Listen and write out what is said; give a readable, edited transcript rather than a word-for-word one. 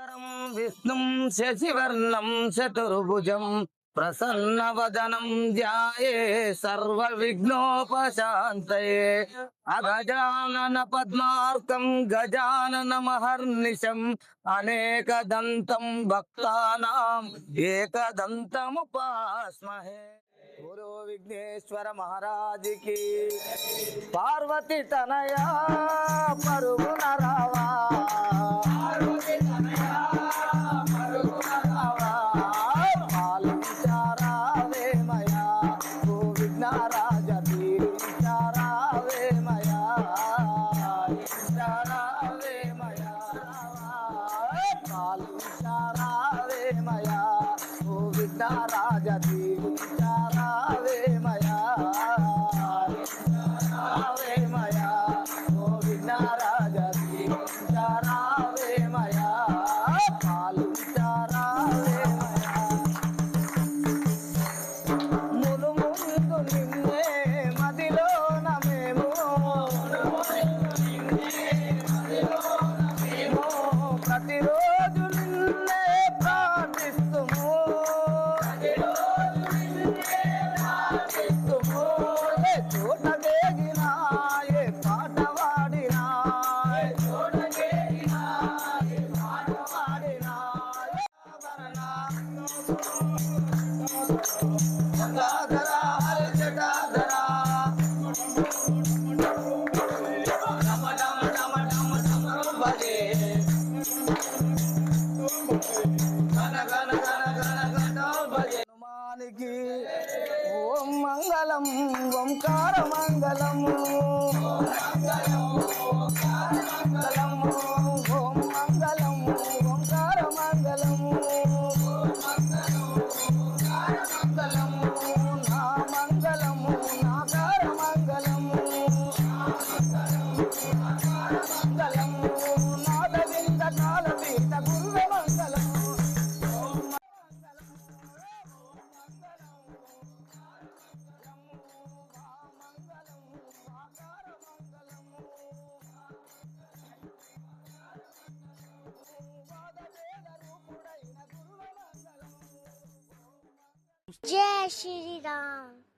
శుక్లాంబరధరం విష్ణుం శశివర్ణం చతుర్భుజం ప్రసన్నవదనం ధ్యాయే సర్వ విఘ్నోపశాంతయే అగజానన పద్మార్కం గజానన మహర్నిశం అనేకదంతం భక్తానాం ఏకదంతముపాస్మహే. గురు విఘ్నేశ్వర महाराज की పార్వతి తనయా పరుగున రావా పాలించారావేమయా ఓ విఘ్నరాజ తీరించారావేమయా పాలించారావేమయా ఓ విఘ్నరాజ తీరించారావేమయా ఓ విఘ్నరాజ తీరించారావేమయా పాలించారావేమయా. మును ముందు నిన్నే మదిలోన మేము ప్రతిరోజు నిన్నే ప్రార్థిస్తుము ఏ చోట వేగినా ఏ పాట వాడినా గంగాధర హరి జటాధర రమ రమ రమ రమ రమ భజే గణ గణ గణ గణ గణ భజే. హనుమానికి ఓం మంగళం ఓంకార మంగళం ఓం మంగళం ఓంకార మంగళం నా మంగళము నాకార మంగళము మంగళము నాద వింద కాల పీత గురువ మంగళము जय श्री राम।